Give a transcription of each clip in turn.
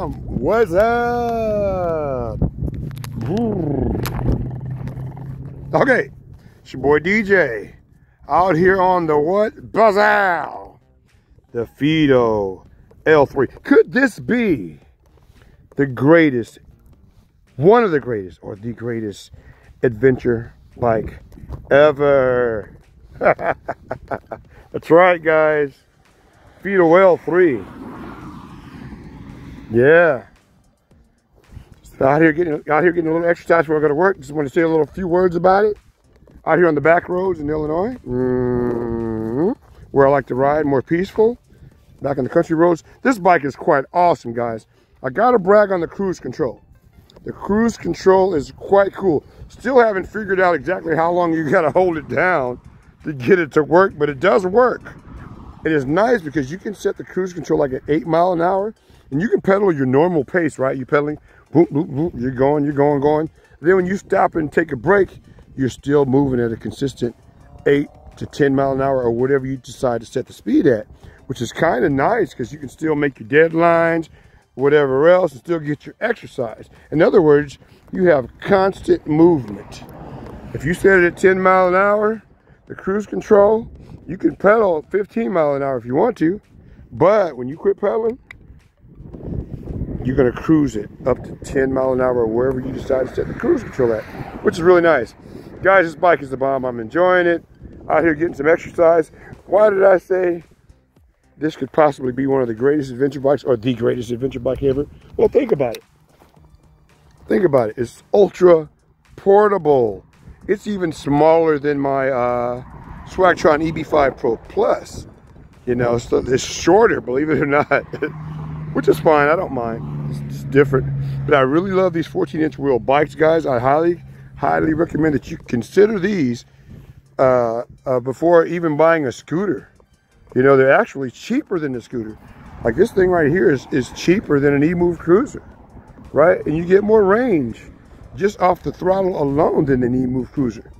Bam! What's up? Okay, it's your boy DJ out here on the what? Bazaar. The Fiido L3. Could this be the greatest, one of the greatest, or the greatest adventure bike ever? That's right, guys. Fiido L3. Yeah. So out here getting a little exercise before I go to work. Just want to say a few words about it. Out here on the back roads in Illinois, where I like to ride, more peaceful. Back on the country roads. This bike is quite awesome, guys. I gotta brag on the cruise control. The cruise control is quite cool. Still haven't figured out exactly how long you gotta hold it down to get it to work, but it does work. It is nice because you can set the cruise control like at 8 miles an hour, and you can pedal your normal pace, right? You're pedaling, boop, boop, boop, you're going. Then when you stop and take a break, you're still moving at a consistent 8 to 10 miles an hour or whatever you decide to set the speed at, which is kind of nice because you can still make your deadlines, whatever else, and still get your exercise. In other words, you have constant movement. If you set it at 10 miles an hour, the cruise control, you can pedal 15 miles an hour if you want to, but when you quit pedaling, you're gonna cruise it up to 10 miles an hour or wherever you decide to set the cruise control at, which is really nice. Guys, this bike is the bomb. I'm enjoying it. Out here getting some exercise. Why did I say this could possibly be one of the greatest adventure bikes or the greatest adventure bike ever? Well, think about it. Think about it. It's ultra portable. It's even smaller than my Swagtron EB5 Pro Plus. You know, it's shorter, believe it or not, which is fine. I don't mind. It's different. But I really love these 14-inch wheel bikes, guys. I highly recommend that you consider these before even buying a scooter. You know, they're actually cheaper than the scooter. Like this thing right here is cheaper than an eMove Cruiser, right? And you get more range just off the throttle alone than an eMove Cruiser,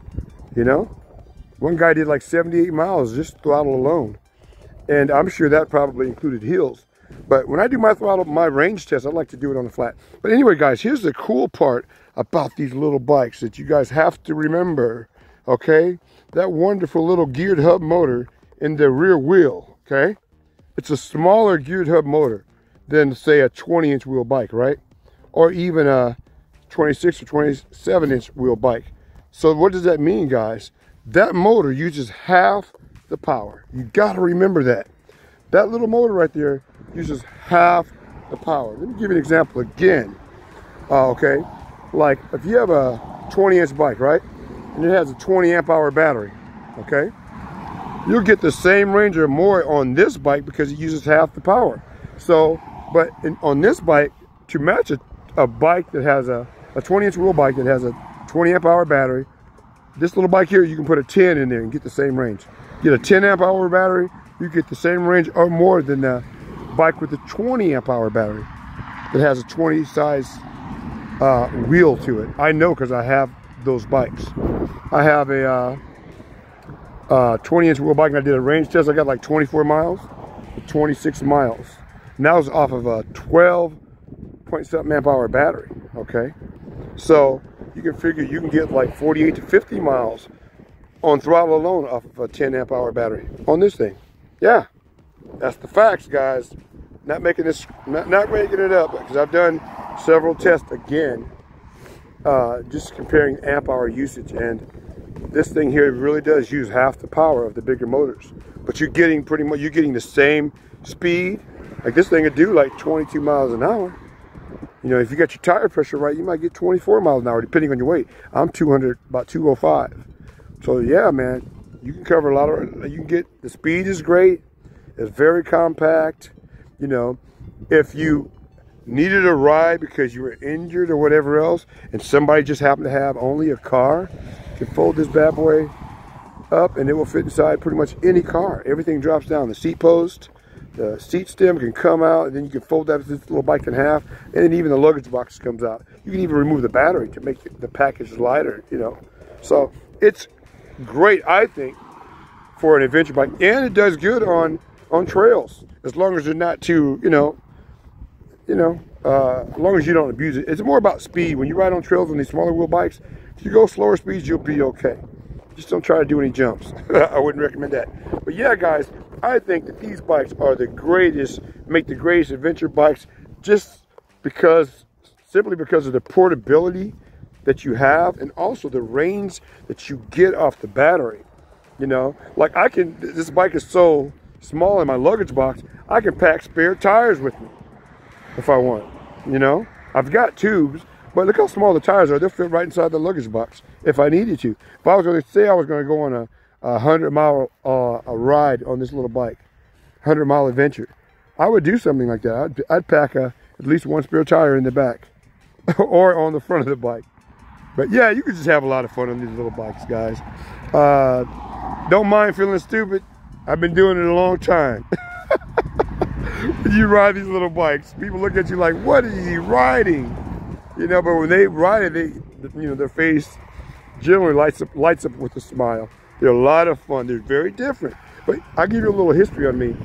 you know? One guy did like 78 miles just throttle alone. And I'm sure that probably included hills. But when I do my range test, I like to do it on the flat. But anyway, guys, here's the cool part about these little bikes that you guys have to remember, okay? That wonderful little geared hub motor in the rear wheel, okay? It's a smaller geared hub motor than, say, a 20-inch wheel bike, right? Or even a 26 or 27-inch wheel bike. So what does that mean, guys? That motor uses half the power. You got to remember that. That little motor right there uses half the power. Let me give you an example again. Okay, like if you have a 20-inch bike, right? And it has a 20 amp hour battery, okay? You'll get the same range or more on this bike because it uses half the power. So, but on this bike, to match a bike that has a 20-inch wheel bike that has a 20 amp hour battery, this little bike here, you can put a 10 in there and get the same range. Get a 10 amp hour battery, you get the same range or more than the bike with a 20 amp hour battery that has a 20 size wheel to it. I know because I have those bikes. I have a 20-inch wheel bike and I did a range test. I got like 24 miles, 26 miles. And that was off of a 12-point-something amp hour battery, okay? So you can figure you can get like 48 to 50 miles on throttle alone off of a 10 amp hour battery on this thing. Yeah, that's the facts, guys. Not making it up, because I've done several tests again, just comparing amp hour usage, and this thing here really does use half the power of the bigger motors. But you're getting the same speed. Like this thing would do like 22 miles an hour. You know, if you got your tire pressure right, you might get 24 miles an hour, depending on your weight. I'm about 205. So yeah, man, you can cover a lot of, you can get, the speed is great. It's very compact. You know, if you needed a ride because you were injured or whatever else, and somebody just happened to have only a car, you can fold this bad boy up and it will fit inside pretty much any car. Everything drops down. The seat post, the seat stem can come out, and then you can fold that this little bike in half, and then even the luggage box comes out. You can even remove the battery to make the package lighter, you know. So it's great, I think, for an adventure bike, and it does good on trails, as long as they're not too, you know, as long as you don't abuse it. It's more about speed. When you ride on trails on these smaller wheel bikes, if you go slower speeds, you'll be okay. Just don't try to do any jumps. I wouldn't recommend that. But yeah, guys, I think that these bikes are the greatest, make the greatest adventure bikes, just because, simply because of the portability that you have, and also the range that you get off the battery. You know, like this bike is so small in my luggage box, I can pack spare tires with me if I want. You know, I've got tubes, but look how small the tires are. They'll fit right inside the luggage box if I needed to. If I was going to say I was going to go on a 100-mile a ride on this little bike, 100-mile adventure, I would do something like that. I'd pack at least one spare tire in the back or on the front of the bike. But yeah, you can just have a lot of fun on these little bikes, guys. Don't mind feeling stupid. I've been doing it a long time. When you ride these little bikes, people look at you like, what is he riding? You know, but when they ride it, you know, their face generally lights up with a smile. They're a lot of fun. They're very different. But I'll give you a little history on me.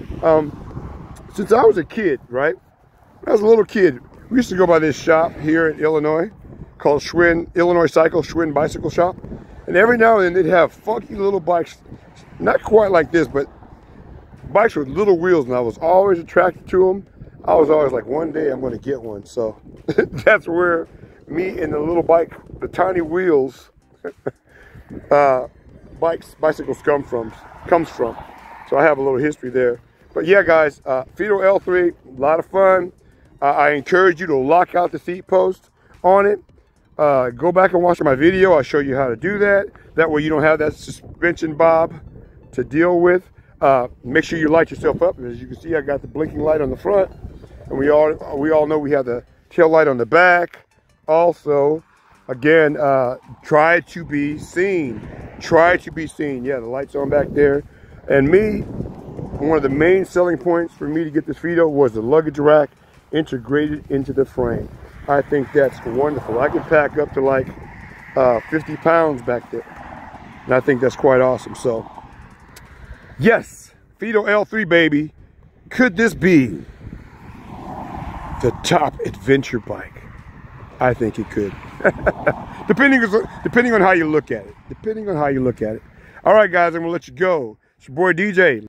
Since I was a kid, right? When I was a little kid, we used to go by this shop here in Illinois called Illinois Schwinn Bicycle Shop. And every now and then they'd have funky little bikes, not quite like this, but bikes with little wheels, and I was always attracted to them. I was always like, one day I'm going to get one. So that's where me and the little bike, the tiny wheels, bicycles comes from. So I have a little history there. But yeah, guys, Fiido L3, a lot of fun. I encourage you to lock out the seat post on it. Go back and watch my video. I'll show you how to do that. That way you don't have that suspension bob to deal with. Make sure you light yourself up. As you can see, I got the blinking light on the front, and we all know we have the tail light on the back. Also, again, try to be seen. Try to be seen. Yeah, the light's on back there. And one of the main selling points for me to get this Fiido was the luggage rack integrated into the frame. I think that's wonderful. I can pack up to like 50 pounds back there, and I think that's quite awesome. So yes, Fiido L3, baby. Could this be the top adventure bike? I think it could. depending on how you look at it. All right, guys, I'm gonna let you go. It's your boy DJ.